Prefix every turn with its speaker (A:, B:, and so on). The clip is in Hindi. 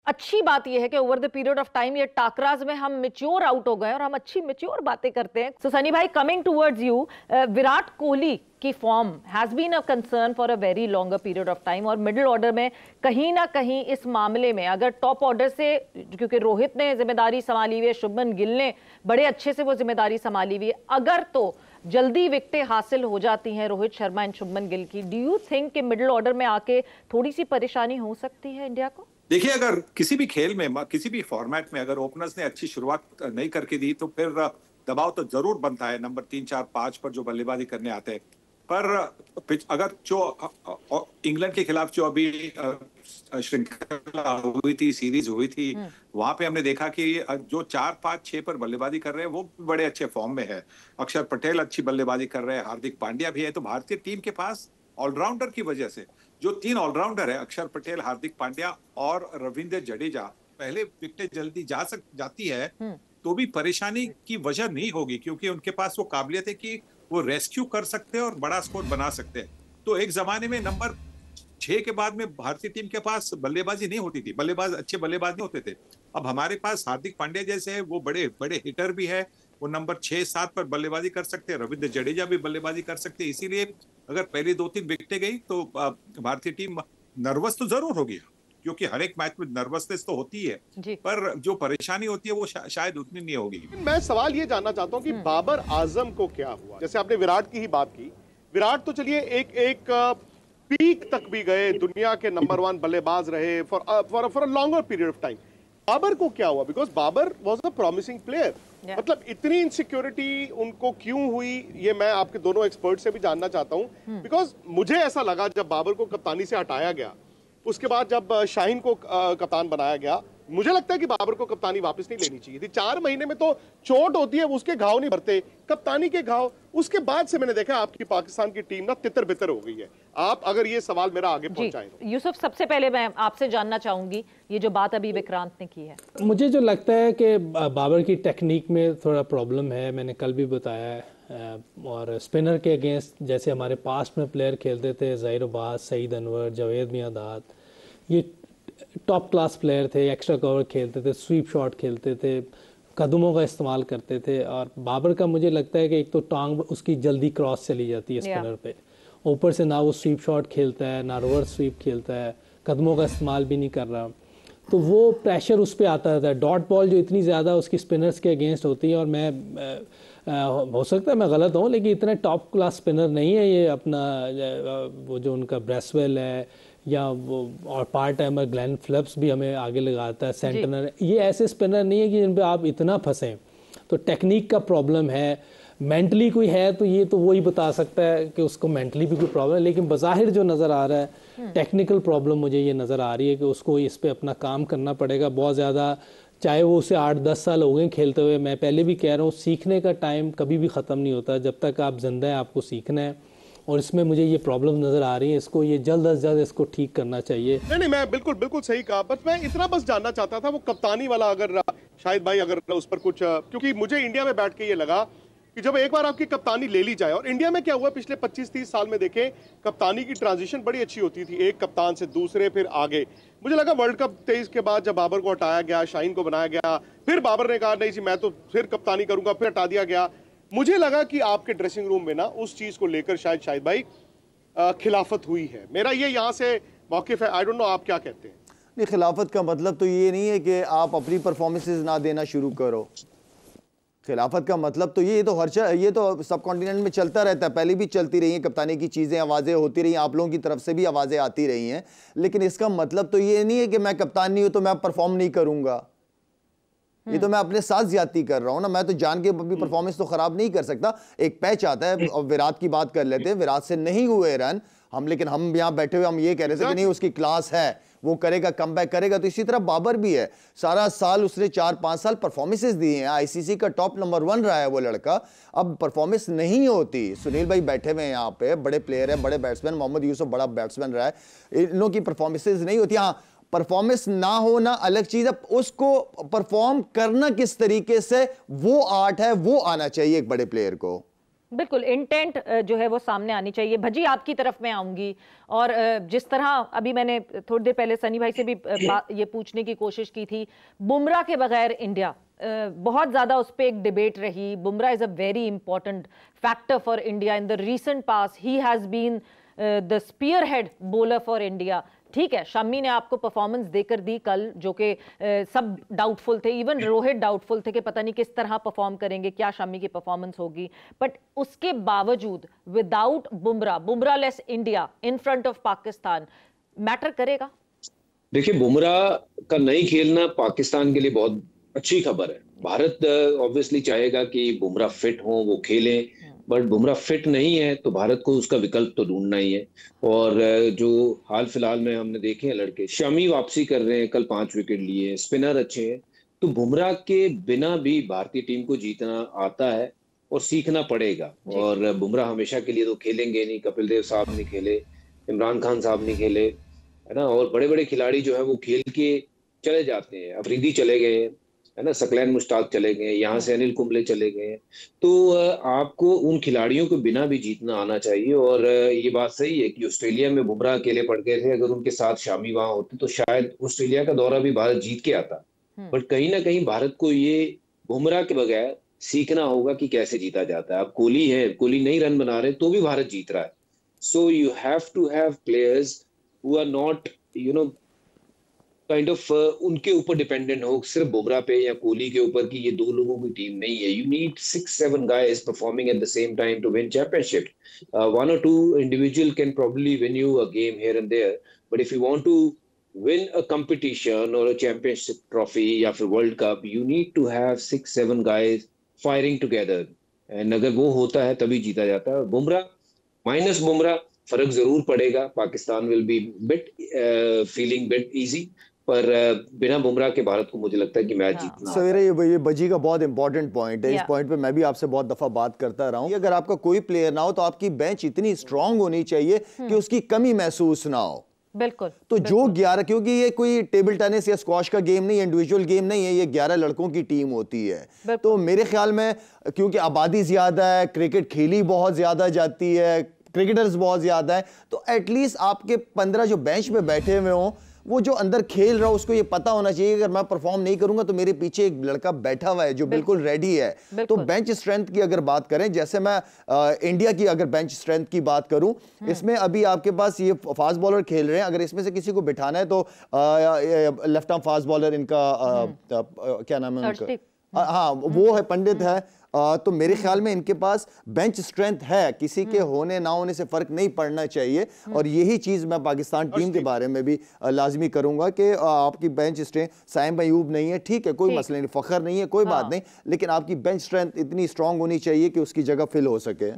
A: अच्छी बात यह है कि over the period of time ये टाकराज में हम मेच्योर आउट हो गए और हम अच्छी मेच्योर बातें करते हैं। सो सनी भाई, coming towards you, Virat Kohli की form has been a concern for a very longer period of time, और मिडिल ऑर्डर में कहीं ना कहीं इस मामले में अगर टॉप ऑर्डर से, क्योंकि रोहित ने जिम्मेदारी संभाली हुई है, शुभमन गिल ने बड़े अच्छे से वो जिम्मेदारी संभाली हुई है, अगर तो जल्दी विकेटें हासिल हो जाती हैं रोहित शर्मा एंड शुभमन गिल की, डू यू थिंक कि मिडिल ऑर्डर में आके थोड़ी सी परेशानी हो सकती है इंडिया को?
B: देखिए, अगर किसी भी खेल में, किसी भी फॉर्मेट में अगर ओपनर्स ने अच्छी शुरुआत नहीं करके दी तो फिर दबाव तो जरूर बनता है नंबर 3, 4, 5 पर जो बल्लेबाजी करने आते हैं। पर अगर जो इंग्लैंड के खिलाफ जो अभी श्रृंखला हुई थी, सीरीज हुई थी, वहां पे हमने देखा कि जो 4, 5, 6 पर बल्लेबाजी कर रहे हैं वो बड़े अच्छे फॉर्म में है। अक्षर पटेल अच्छी बल्लेबाजी कर रहे हैं, हार्दिक पांड्या भी है। तो भारतीय टीम के पास ऑलराउंडर की वजह से, जो 3 ऑलराउंडर है, अक्षर पटेल, हार्दिक पांड्या और रविंद्र जडेजा, पहले विकेटें जल्दी जाती है तो भी परेशानी की वजह नहीं होगी, क्योंकि उनके पास वो काबिलियत है कि वो रेस्क्यू कर सकते हैं और बड़ा स्कोर बना सकते हैं। तो एक जमाने में नंबर 6 के बाद में भारतीय टीम के पास बल्लेबाजी नहीं होती थी, अच्छे बल्लेबाज नहीं होते थे। अब हमारे पास हार्दिक पांड्या जैसे है, वो बड़े बड़े हिटर भी है, वो नंबर 6, 7 पर बल्लेबाजी कर सकते हैं। रविंद्र जडेजा भी बल्लेबाजी कर सकते हैं। इसीलिए अगर पहली 2-3 विकेटें गई तो भारतीय टीम नर्वस तो जरूर होगी, क्योंकि हर एक मैच में नर्वसनेस तो होती है, पर जो परेशानी होती है वो शायद उतनी नहीं होगी।
C: मैं सवाल ये जानना चाहता हूं कि बाबर आजम को क्या हुआ। जैसे आपने विराट की ही बात की, विराट तो चलिए एक पीक तक भी गए, दुनिया के नंबर 1 बल्लेबाज रहे for a longer period of time. Babar को क्या हुआ? Because Babar was a promising player. मतलब इतनी इनसिक्योरिटी उनको क्यों हुई, ये मैं आपके दोनों एक्सपर्ट से भी जानना चाहता हूं। बिकॉज मुझे ऐसा लगा जब बाबर को कप्तानी से हटाया गया, उसके बाद जब शाहीन को कप्तान बनाया गया, मुझे लगता है कि बाबर को कप्तानी वापस नहीं लेनी चाहिए थी। 4 महीने में तो चोट होती है, उसके घाव नहीं भरते, कप्तानी के घाव। उसके बाद से मैंने देखा आपकी पाकिस्तान की टीम ना तितर बितर हो गई है। आप अगर ये सवाल मेरा आगे पहुंचाएं तो।
A: यूसुफ, सबसे पहले मैं आपसे जानना चाहूंगी ये जो बात अभी विक्रांत ने की है।
D: मुझे जो लगता है कि बाबर की टेक्निक में थोड़ा प्रॉब्लम है, मैंने कल भी बताया है। और स्पिनर के अगेंस्ट जैसे हमारे पास्ट में प्लेयर खेलते थे, ज़हीर अब्बास, सईद अनवर, जावेद मियांदाद, ये टॉप क्लास प्लेयर थे, एक्स्ट्रा कवर खेलते थे, स्वीप शॉट खेलते थे, कदमों का इस्तेमाल करते थे। और बाबर का मुझे लगता है कि एक तो टांग उसकी जल्दी क्रॉस चली जाती है स्पिनर पे, ऊपर से ना वो स्वीप शॉट खेलता है, ना रिवर्स स्वीप खेलता है, कदमों का इस्तेमाल भी नहीं कर रहा, तो वो प्रेशर उस पर आता रहता है। डॉट बॉल जो इतनी ज़्यादा उसकी स्पिनर्स के अगेंस्ट होती है, और मैं हो सकता है मैं गलत हूँ, लेकिन इतने टॉप क्लास स्पिनर नहीं है ये अपना वो जो उनका ब्रेसवेल है या वो, और पार्ट टाइमर ग्लेन फिलिप्स भी हमें आगे लगाता है, सेंटनर, ये ऐसे स्पिनर नहीं है कि जिन पे आप इतना फंसें। तो टेक्निक का प्रॉब्लम है, मेंटली कोई है तो ये तो वही बता सकता है कि उसको मेंटली भी कोई प्रॉब्लम है, लेकिन बज़ाहिर जो नज़र आ रहा है टेक्निकल प्रॉब्लम मुझे ये नज़र आ रही है कि उसको इस पर अपना काम करना पड़ेगा बहुत ज़्यादा। चाहे वो उसे 8-10 साल हो गए खेलते हुए, मैं पहले भी कह रहा हूँ सीखने का टाइम कभी भी ख़त्म नहीं होता, जब तक आप जिंदा हैं आपको सीखना है। और इसमें मुझे ये प्रॉब्लम नजर आ रही है, इसको ये जल्द अज जल्द इसको ठीक करना चाहिए।
C: नहीं, मैं बिल्कुल सही कहा, बस मैं इतना बस जानना चाहता था वो कप्तानी वाला, अगर शाहिद भाई अगर उस पर कुछ, क्योंकि मुझे इंडिया में बैठ के ये लगा कि जब एक बार आपकी कप्तानी ले ली जाए, और इंडिया में क्या हुआ पिछले 25-30 साल में देखें, कप्तानी की ट्रांजिशन बड़ी अच्छी होती थी, एक कप्तान से दूसरे फिर आगे। मुझे लगा वर्ल्ड कप 23 के बाद जब बाबर को हटाया गया, शाहीन को बनाया गया, फिर बाबर ने कहा नहीं जी मैं तो फिर कप्तानी करूंगा, फिर हटा दिया गया। मुझे लगा कि आपके ड्रेसिंग रूम में ना उस चीज को लेकर शायद भाई खिलाफत हुई है। मेरा ये यहाँ से मौकिफ है, आई डोंट नो आप क्या कहते हैं।
E: नहीं, खिलाफत का मतलब तो ये नहीं है कि आप अपनी परफॉर्मेंसेज ना देना शुरू करो। खिलाफत का मतलब तो ये तो सब कॉन्टिनेंट में चलता रहता है, पहले भी चलती रही हैं कप्तानी की चीज़ें, आवाज़ें होती रही, आप लोगों की तरफ से भी आवाज़ें आती रही हैं, लेकिन इसका मतलब तो ये नहीं है कि मैं कप्तान नहीं हूँ तो मैं परफॉर्म नहीं करूँगा। ये तो मैं अपने साथ ज्यादती कर रहा हूँ ना, मैं तो जान के अपनी परफॉर्मेंस तो खराब नहीं कर सकता। एक पैच आता है, और विराट की बात कर लेते हैं, विराट से नहीं हुए रन लेकिन हम यहाँ बैठे हुए हम ये कह रहे थे कि नहीं उसकी क्लास है, वो करेगा, कमबैक करेगा। तो इसी तरह बाबर भी है, सारा साल उसने 4-5 साल परफॉर्मेंसेस दी हैं, आईसीसी का टॉप नंबर 1 रहा है वो लड़का, अब परफॉर्मेंस नहीं होती। सुनील भाई बैठे हुए हैं यहाँ पे, बड़े प्लेयर है, बड़े बैट्समैन, मोहम्मद यूसुफ बड़ा बैट्समैन रहा है, इन लोगों की परफॉर्मेंसेज नहीं होती। हाँ, परफॉर्मेंस ना होना अलग चीज है, उसको परफॉर्म करना किस तरीके से वो आर्ट है, वो आना चाहिए एक बड़े प्लेयर को।
A: बिल्कुल इंटेंट जो है वो सामने आनी चाहिए। भजी आपकी तरफ मैं आऊंगी, और जिस तरह अभी मैंने थोड़ी देर पहले सनी भाई से भी ये पूछने की कोशिश की थी, बुमराह के बगैर इंडिया, बहुत ज्यादा उस पर एक डिबेट रही। Bumrah is a very important factor for India in the recent past, he has been the spearhead bowler for India. ठीक है, शमी ने आपको परफॉर्मेंस देकर दी कल, जो कि सब डाउटफुल थे, इवन रोहित डाउटफुल थे कि पता नहीं किस तरह परफॉर्म करेंगे, क्या शमी की परफॉर्मेंस होगी। बट उसके बावजूद without Bumrah less India in front of Pakistan matter करेगा?
F: देखिए, बुमराह का नहीं खेलना पाकिस्तान के लिए बहुत अच्छी खबर है। भारत ऑब्वियसली चाहेगा कि बुमराह फिट हो, वो खेलें, बट बुमराह फिट नहीं है तो भारत को उसका विकल्प तो ढूंढना ही है। और जो हाल फिलहाल में हमने देखे हैं लड़के, शमी वापसी कर रहे हैं, कल 5 विकेट लिए, स्पिनर अच्छे हैं, तो बुमराह के बिना भी भारतीय टीम को जीतना आता है और सीखना पड़ेगा। और बुमराह हमेशा के लिए तो खेलेंगे नहीं, कपिल देव साहब नहीं खेले, इमरान खान साहब नहीं खेले, है ना, और बड़े बड़े खिलाड़ी जो है वो खेल के चले जाते हैं। अफरीदी चले गए, है ना, सकलैन मुश्ताक चले गए, यहाँ से अनिल कुंबले चले गए। तो आपको उन खिलाड़ियों के बिना भी जीतना आना चाहिए। और ये बात सही है कि ऑस्ट्रेलिया में बुमराह अकेले पड़ गए थे, अगर उनके साथ शामी वहां होते तो शायद ऑस्ट्रेलिया का दौरा भी भारत जीत के आता। बट कहीं ना कहीं भारत को ये बुमराह के बगैर सीखना होगा कि कैसे जीता जाता है। अब कोहली है, कोहली नहीं रन बना रहे तो भी भारत जीत रहा है। So you have to have players who are not kind of उनके ऊपर डिपेंडेंट हो सिर्फ बुमराह पे या कोहली के ऊपर कि ये 2 लोगों की टीम नहीं है। You need 6-7 guys performing at the same time to win championship. 1 or 2 individual can probably win you a game here and there, but if you want to win a competition or a championship trophy या फिर world cup, you need to have 6-7 guys firing together, and अगर वो होता है तभी जीता जाता है। बुमराह माइनस बुमराह फर्क जरूर पड़ेगा, Pakistan will be bit feeling bit easy, पर बिना बुमराह के भारत को मुझे लगता है कि मैच जीतना।
E: सवेरे ये बजी का बहुत इंपॉर्टेंट पॉइंट है। इस पॉइंट पे मैं भी आपसे बहुत दफा बात करता रहा हूं, अगर आपका कोई प्लेयर ना हो तो आपकी बेंच इतनी स्ट्रांग होनी चाहिए कि उसकी कमी महसूस ना हो।
A: बिल्कुल।
E: तो जो 11, क्योंकि ये कोई टेबल टेनिस या स्क्वॉश का गेम नहीं है, इंडिविजुअल गेम नहीं है, ये 11 लड़कों की टीम होती है। तो मेरे ख्याल में क्योंकि आबादी ज्यादा है, क्रिकेट खेली बहुत ज्यादा जाती है, क्रिकेटर्स बहुत ज्यादा है, तो एटलीस्ट आपके 15 जो बेंच पे बैठे हुए हों, वो जो अंदर खेल रहा हो उसको ये पता होना चाहिए अगर मैं परफॉर्म नहीं करूंगा तो मेरे पीछे एक लड़का बैठा हुआ है जो बिल्कुल रेडी है। तो बेंच स्ट्रेंथ की अगर बात करें, जैसे मैं इंडिया की अगर बेंच स्ट्रेंथ की बात करूं, इसमें अभी आपके पास ये फास्ट बॉलर खेल रहे हैं, अगर इसमें से किसी को बिठाना है तो लेफ्ट आर्म फास्ट बॉलर इनका क्या नाम है उनका, हाँ वो है, पंडित है। तो मेरे ख्याल में इनके पास बेंच स्ट्रेंथ है, किसी के होने ना होने से फर्क नहीं पड़ना चाहिए। और यही चीज मैं पाकिस्तान टीम के बारे में भी लाजमी करूंगा कि आपकी बेंच स्ट्रेंथ, साइम अयूब नहीं है, ठीक है, कोई मसला नहीं, फखर नहीं है, कोई बात नहीं, लेकिन आपकी बेंच स्ट्रेंथ इतनी स्ट्रांग होनी चाहिए कि उसकी जगह फिल हो सके।